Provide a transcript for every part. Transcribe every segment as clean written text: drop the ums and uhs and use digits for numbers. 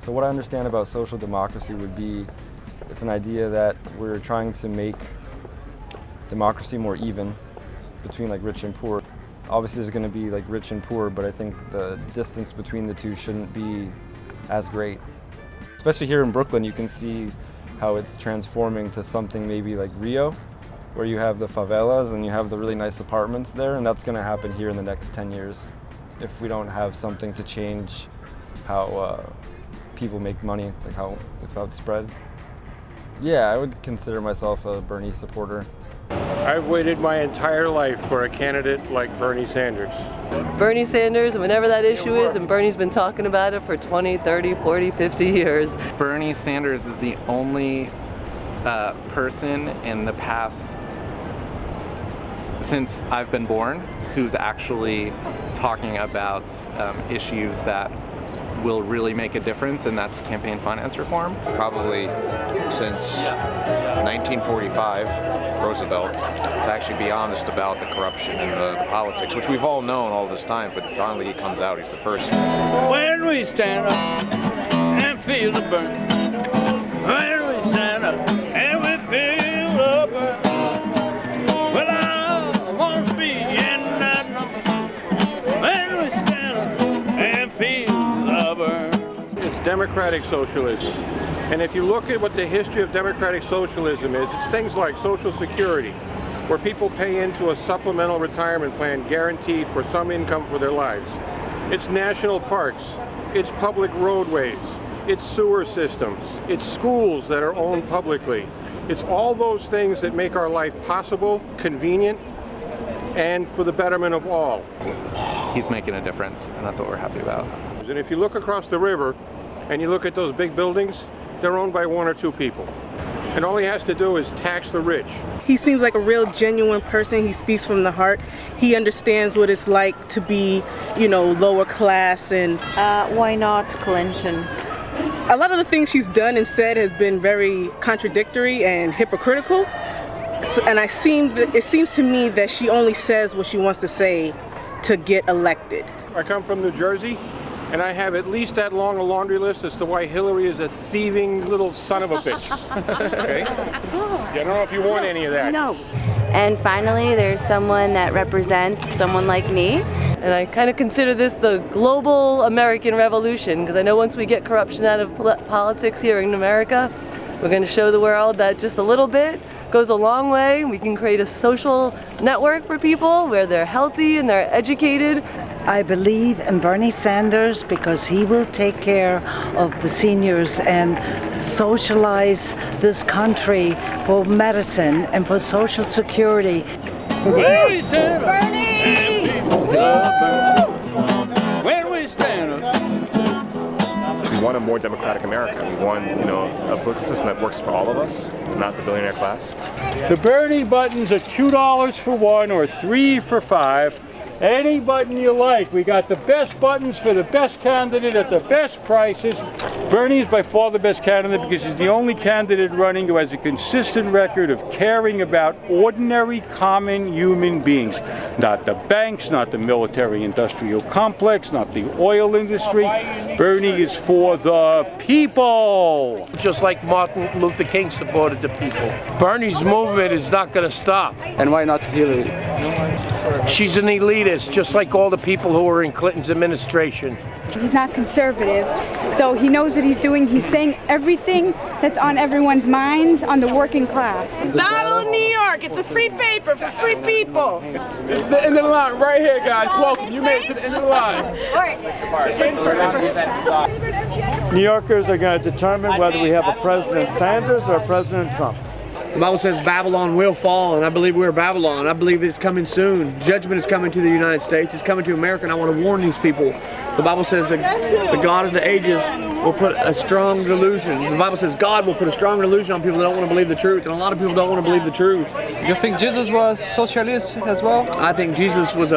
So what I understand about social democracy would be, it's an idea that we're trying to make democracy more even between like rich and poor. Obviously there's going to be like rich and poor, but I think the distance between the two shouldn't be as great. Especially here in Brooklyn, you can see how it's transforming to something maybe like Rio, where you have the favelas and you have the really nice apartments there, and that's going to happen here in the next 10 years if we don't have something to change how people make money, like how it's spread. Yeah, I would consider myself a Bernie supporter. I've waited my entire life for a candidate like Bernie Sanders. Bernie Sanders, whenever that issue is, and Bernie's been talking about it for 20, 30, 40, 50 years. Bernie Sanders is the only person in the past, since I've been born, who's actually talking about issues that will really make a difference, and that's campaign finance reform. Probably since 1945, Roosevelt, to actually be honest about the corruption and the politics, which we've all known all this time, but finally he comes out, he's the first. When we stand up and feel the burn, when we stand up and we feel the burn, well, I want to be in that number. When we stand up and feel the burn. It's democratic socialism. And if you look at what the history of democratic socialism is, it's things like Social Security, where people pay into a supplemental retirement plan guaranteed for some income for their lives. It's national parks, it's public roadways, it's sewer systems, it's schools that are owned publicly. It's all those things that make our life possible, convenient, and for the betterment of all. He's making a difference, and that's what we're happy about. And if you look across the river and you look at those big buildings, they're owned by one or two people. And all he has to do is tax the rich. He seems like a real genuine person. He speaks from the heart. He understands what it's like to be, lower class. And why not Clinton? A lot of the things she's done and said has been very contradictory and hypocritical. And it seems to me that she only says what she wants to say to get elected. I come from New Jersey, and I have at least that long a laundry list as to why Hillary is a thieving little son of a bitch. Okay? I don't know if you want any of that. No. And finally, there's someone that represents someone like me. And I kind of consider this the global American revolution, because I know once we get corruption out of politics here in America, we're going to show the world that just a little bit goes a long way. We can create a social network for people where they're healthy and they're educated. I believe in Bernie Sanders because he will take care of the seniors and socialize this country for medicine and for social security. When we stand up, Bernie! when we stand up. We want a more democratic America. We want, a political system that works for all of us, not the billionaire class. The Bernie buttons are $2 for one or $3 for $5. Any button you like. We got the best buttons for the best candidate at the best prices. Bernie is by far the best candidate because he's the only candidate running who has a consistent record of caring about ordinary, common human beings. Not the banks, not the military-industrial complex, not the oil industry. Bernie is for the people. Just like Martin Luther King supported the people. Bernie's movement is not going to stop. And why not Hillary? She's an elitist, just like all the people who were in Clinton's administration. He's not conservative, so he knows what he's doing. He's saying everything that's on everyone's minds on the working class. Battle in New York. It's a free paper for free people. This is the end of the line right here, guys. Welcome. You made it to the end of the line. New Yorkers are going to determine whether we have a President Sanders or a President Trump. The Bible says Babylon will fall, and I believe we're Babylon. I believe it's coming soon. Judgment is coming to the United States. It's coming to America, and I want to warn these people. The Bible says that the God of the ages will put a strong delusion. The Bible says God will put a strong delusion on people that don't want to believe the truth, and a lot of people don't want to believe the truth. You think Jesus was socialist as well? I think Jesus was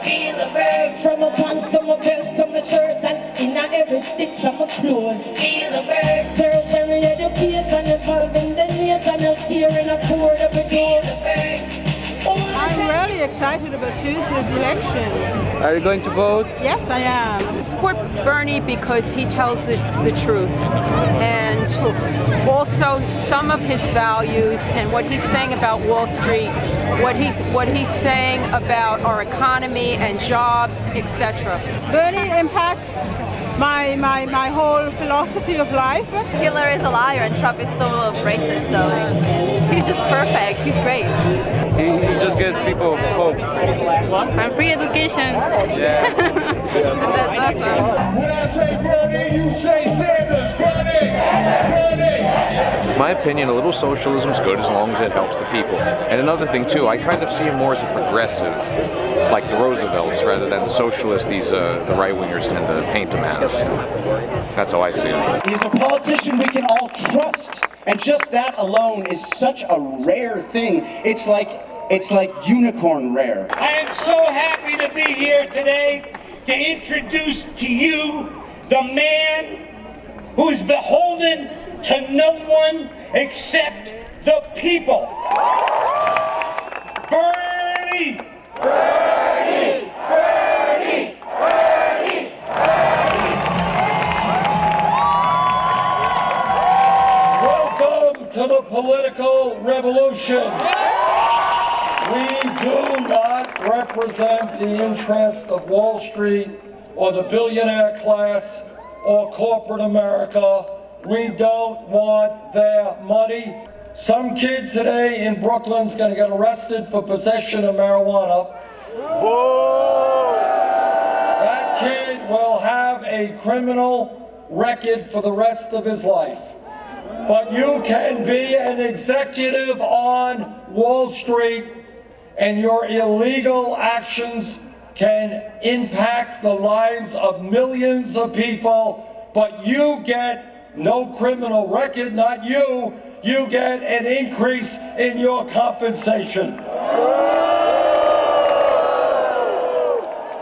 Feel the bird from a pants to my belt to my shirt and in every stitch up my clothes. Feel the bird. Tertiary education involving the nation is here in a poor every day. Feel the bird. I'm really excited about Tuesday's election. Are you going to vote? Yes, I am. I support Bernie because he tells the truth, and also some of his values and what he's saying about Wall Street, what he's saying about our economy and jobs, etc. Bernie impacts my whole philosophy of life. Hitler is a liar and Trump is still racist, so he's just perfect. He's great. He just gives people hope. And free education. Yeah. And that's awesome. When I say Bernie, you say Sanders. Bernie. My opinion, a little socialism is good as long as it helps the people. And another thing too, I kind of see him more as a progressive, like the Roosevelts, rather than the socialists the right-wingers tend to paint him as. That's how I see him. He's a politician we can all trust. And just that alone is such a rare thing. It's like unicorn rare. I am so happy to be here today to introduce to you the man who's beholden to no one except the people. Bernie! Bernie! Bernie! Bernie! Welcome to the political revolution. We do not represent the interest of Wall Street or the billionaire class or corporate America. We don't want their money. Some kid today in Brooklyn's going to get arrested for possession of marijuana. Whoa! That kid will have a criminal record for the rest of his life. But you can be an executive on Wall Street and your illegal actions can impact the lives of millions of people, but you get no criminal record, not you. You get an increase in your compensation. So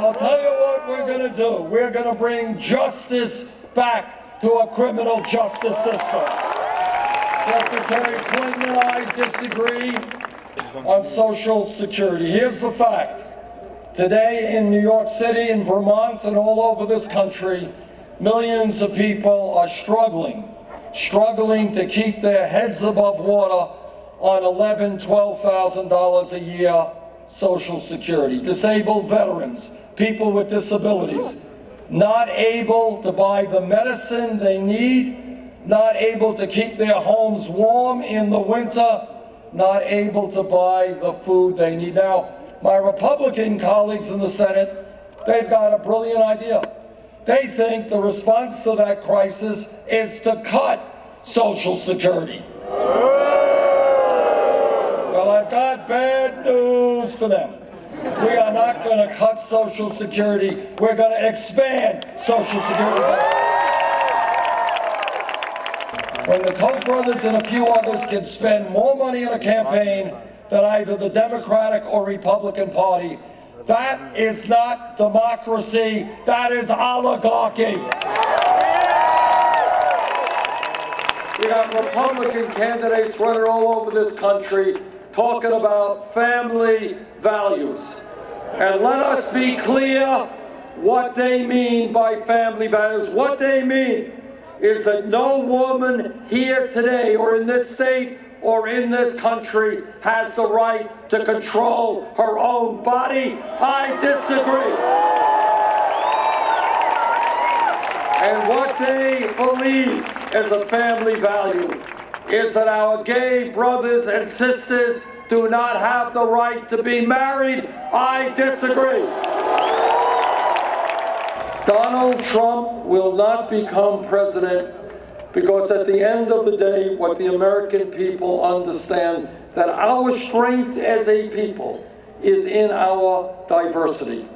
I'll tell you what we're going to do. We're going to bring justice back to a criminal justice system. Secretary Clinton and I disagree on Social Security. Here's the fact. Today in New York City, in Vermont, and all over this country, millions of people are struggling to keep their heads above water on $11,000, $12,000 a year Social Security. Disabled veterans, people with disabilities, not able to buy the medicine they need, not able to keep their homes warm in the winter, not able to buy the food they need. Now, my Republican colleagues in the Senate, they've got a brilliant idea. They think the response to that crisis is to cut Social Security. Well, I've got bad news for them. We are not going to cut Social Security. We're going to expand Social Security. When the Koch brothers and a few others can spend more money on a campaign than either the Democratic or Republican Party, that is not democracy, that is oligarchy. We got Republican candidates running all over this country talking about family values. And let us be clear what they mean by family values. What they mean is that no woman here today or in this state or in this country has the right to control her own body. I disagree. And what they believe as a family value is that our gay brothers and sisters do not have the right to be married. I disagree. Donald Trump will not become president because at the end of the day, what the American people understand, that our strength as a people is in our diversity.